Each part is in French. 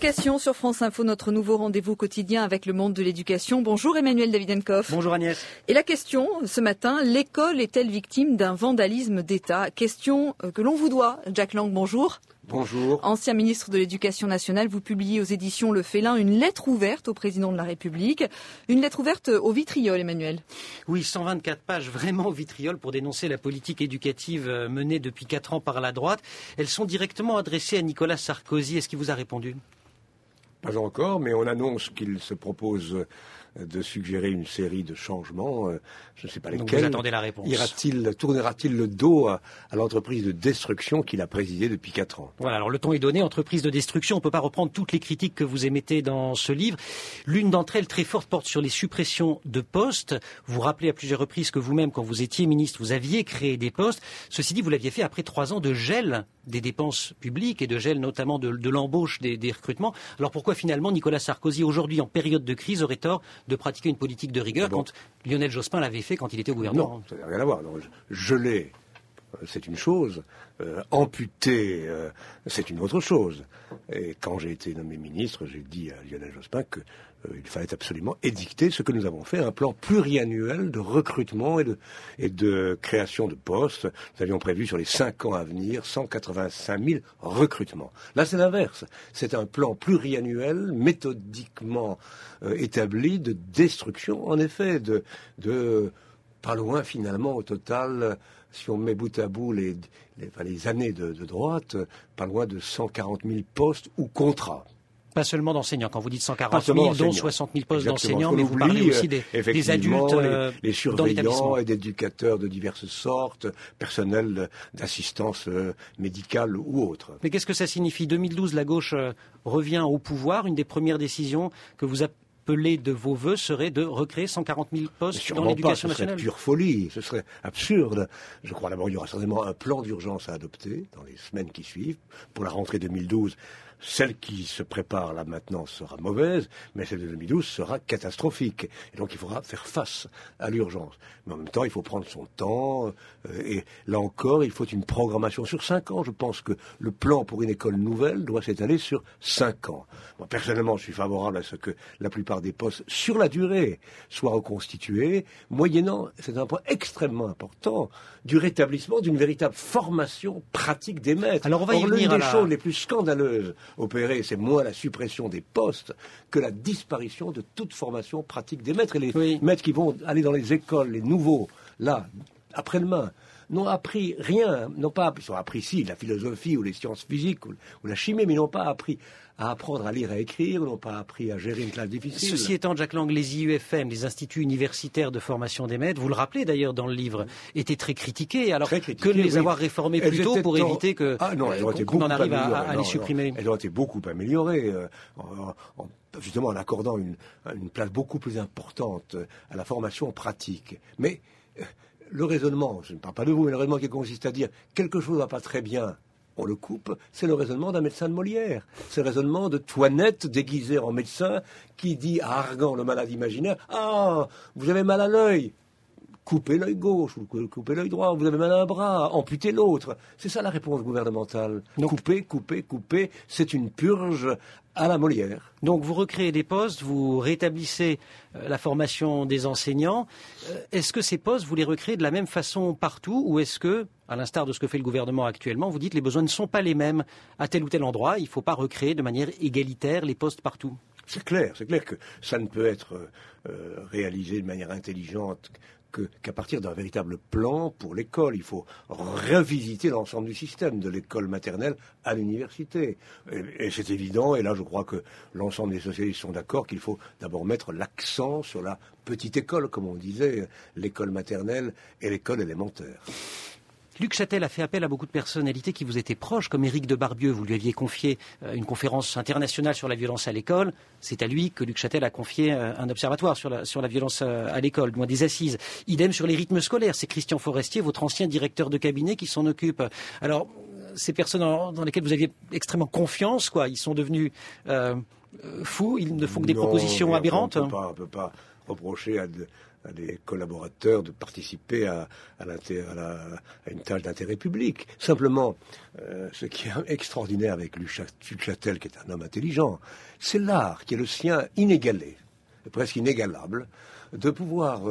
Éducation sur France Info, notre nouveau rendez-vous quotidien avec le monde de l'éducation. Bonjour Emmanuel Davidenkoff. Bonjour Agnès. Et la question ce matin, l'école est-elle victime d'un vandalisme d'État? Question que l'on vous doit. Jack Lang, bonjour. Bonjour. Ancien ministre de l'Éducation nationale, vous publiez aux éditions Le Félin une lettre ouverte au président de la République. Une lettre ouverte au vitriol, Emmanuel. Oui, 124 pages vraiment au vitriol pour dénoncer la politique éducative menée depuis 4 ans par la droite. Elles sont directement adressées à Nicolas Sarkozy. Est-ce qu'il vous a répondu? Pas encore, mais on annonce qu'il se propose de suggérer une série de changements. Je ne sais pas lesquels. Donc vous attendez la réponse. Tournera-t-il le dos à l'entreprise de destruction qu'il a présidée depuis 4 ans? Voilà, alors le ton est donné, entreprise de destruction. On ne peut pas reprendre toutes les critiques que vous émettez dans ce livre. L'une d'entre elles, très forte, porte sur les suppressions de postes. Vous rappelez à plusieurs reprises que vous-même, quand vous étiez ministre, vous aviez créé des postes. Ceci dit, vous l'aviez fait après 3 ans de gel des dépenses publiques et de gel notamment de l'embauche des recrutements. Alors pourquoi finalement Nicolas Sarkozy, aujourd'hui en période de crise, aurait tort de pratiquer une politique de rigueur quand Lionel Jospin l'avait fait quand il était au gouvernement? Non, ça n'a rien à voir. Non, geler, c'est une chose. Amputer, c'est une autre chose. Et quand j'ai été nommé ministre, j'ai dit à Lionel Jospin qu'il fallait absolument édicter ce que nous avons fait, un plan pluriannuel de recrutement et de création de postes. Nous avions prévu sur les 5 ans à venir 185 000 recrutements. Là, c'est l'inverse. C'est un plan pluriannuel, méthodiquement établi, de destruction, en effet, de pas loin finalement au total, si on met bout à bout les années de droite, pas loin de 140 000 postes ou contrats. Pas seulement d'enseignants. Quand vous dites 140 000, dont 60 000 postes d'enseignants, mais vous parlez aussi des adultes les dans l'établissement. surveillants et d'éducateurs de diverses sortes, personnel d'assistance médicale ou autre. Mais qu'est-ce que ça signifie? 2012, la gauche revient au pouvoir. Une des premières décisions que vous appelez de vos voeux serait de recréer 140 000 postes dans l'éducation nationale. Ce serait pure folie, ce serait absurde. Je crois d'abord qu'il y aura certainement un plan d'urgence à adopter dans les semaines qui suivent. Pour la rentrée 2012, celle qui se prépare là maintenant sera mauvaise, mais celle de 2012 sera catastrophique. Et donc il faudra faire face à l'urgence. Mais en même temps, il faut prendre son temps. Et là encore, il faut une programmation sur 5 ans. Je pense que le plan pour une école nouvelle doit s'étaler sur 5 ans. Moi, personnellement, je suis favorable à ce que la plupart des postes, sur la durée, soient reconstitués, moyennant, c'est un point extrêmement important, du rétablissement d'une véritable formation pratique des maîtres. Alors on va y venir. L'une des choses les plus scandaleuses opérées, c'est moins la suppression des postes que la disparition de toute formation pratique des maîtres. Et les maîtres qui vont aller dans les écoles, les nouveaux, là, après-demain, n'ont appris rien, ils ont appris si la philosophie ou les sciences physiques ou la chimie, mais ils n'ont pas appris à apprendre à lire et à écrire, n'ont pas appris à gérer une classe difficile. Ceci étant, Jack Lang, les IUFM, les instituts universitaires de formation des maîtres, vous le rappelez d'ailleurs dans le livre, étaient très critiqués. Alors que les avoir réformés plus tôt pour éviter qu'on en arrive à les supprimer. Elles ont été beaucoup améliorées, justement en accordant une place beaucoup plus importante à la formation pratique. Mais le raisonnement, je ne parle pas de vous, mais le raisonnement qui consiste à dire quelque chose ne va pas très bien, on le coupe, c'est le raisonnement d'un médecin de Molière. C'est le raisonnement de Toinette déguisé en médecin qui dit à Argan, le malade imaginaire, « Ah, vous avez mal à l'œil !» Coupez l'œil gauche, ou coupez l'œil droit, vous avez mal à un bras, amputez l'autre. C'est ça la réponse gouvernementale. Donc, couper, c'est une purge à la Molière. Donc vous recréez des postes, vous rétablissez la formation des enseignants. Est-ce que ces postes, vous les recréez de la même façon partout, ou est-ce que, à l'instar de ce que fait le gouvernement actuellement, vous dites que les besoins ne sont pas les mêmes à tel ou tel endroit, il ne faut pas recréer de manière égalitaire les postes partout? C'est clair que ça ne peut être réalisé de manière intelligente qu'à partir d'un véritable plan pour l'école. Il faut revisiter l'ensemble du système, de l'école maternelle à l'université. Et c'est évident, et là je crois que l'ensemble des socialistes sont d'accord qu'il faut d'abord mettre l'accent sur la petite école, comme on disait, l'école maternelle et l'école élémentaire. Luc Chatel a fait appel à beaucoup de personnalités qui vous étaient proches, comme Éric de Barbieux. Vous lui aviez confié une conférence internationale sur la violence à l'école. C'est à lui que Luc Chatel a confié un observatoire sur la violence à l'école, des assises. Idem sur les rythmes scolaires. C'est Christian Forestier, votre ancien directeur de cabinet, qui s'en occupe. Alors, ces personnes dans lesquelles vous aviez extrêmement confiance, ils sont devenus fous, ils ne font que des propositions aberrantes. On ne peut pas reprocher des collaborateurs de participer à une tâche d'intérêt public. Simplement, ce qui est extraordinaire avec Duchâtel, qui est un homme intelligent, c'est l'art qui est le sien inégalé, presque inégalable, de pouvoir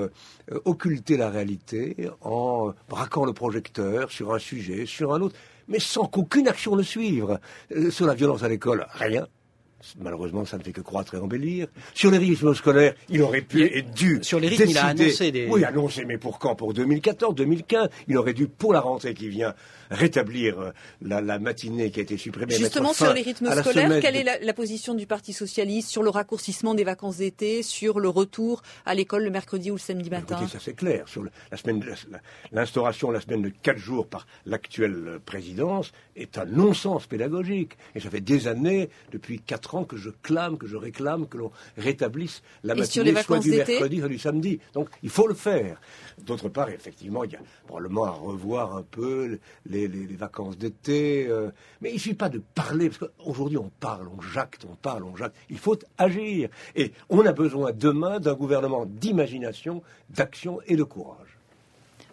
occulter la réalité en braquant le projecteur sur un sujet, sur un autre, mais sans qu'aucune action ne suive. Sur la violence à l'école, rien. Malheureusement, ça ne fait que croître et embellir. Sur les rythmes scolaires, il aurait pu et dû sur les rythmes, décider... il a annoncé des... Oui, annoncé, mais pour quand? Pour 2014, 2015. Il aurait dû, pour la rentrée qui vient, rétablir la matinée qui a été supprimée. Justement, sur les rythmes scolaires, quelle est la position du Parti socialiste sur le raccourcissement des vacances d'été, sur le retour à l'école le mercredi ou le samedi matin? Écoutez, ça c'est clair. Sur l'instauration la semaine de 4 jours par l'actuelle présidence est un non-sens pédagogique. Et ça fait des années, depuis 4 ans, que je clame, que je réclame que l'on rétablisse la matinée soit du mercredi, soit du samedi. Donc il faut le faire. D'autre part, effectivement, il y a probablement à revoir un peu les vacances d'été. Mais il ne suffit pas de parler, parce qu'aujourd'hui on parle, on jacte, on parle, on jacte. Il faut agir. Et on a besoin demain d'un gouvernement d'imagination, d'action et de courage.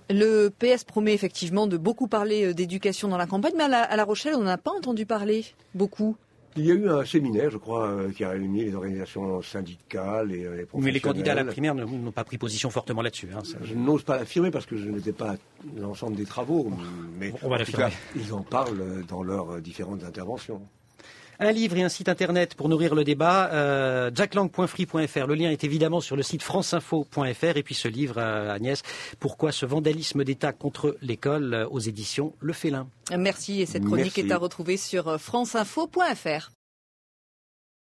Le PS promet effectivement de beaucoup parler d'éducation dans la campagne, mais à La Rochelle, on n'en a pas entendu parler beaucoup. Il y a eu un séminaire, je crois, qui a réuni les organisations syndicales et les professionnels. Mais les candidats à la primaire n'ont pas pris position fortement là-dessus. Je n'ose pas l'affirmer parce que je n'étais pas à l'ensemble des travaux, mais on va l'affirmer. Ils en parlent dans leurs différentes interventions. Un livre et un site internet pour nourrir le débat, jacklang.free.fr. Le lien est évidemment sur le site franceinfo.fr. Et puis ce livre, Agnès, Pourquoi ce vandalisme d'État contre l'école, aux éditions Le Félin. Merci, et cette chronique est à retrouver sur franceinfo.fr.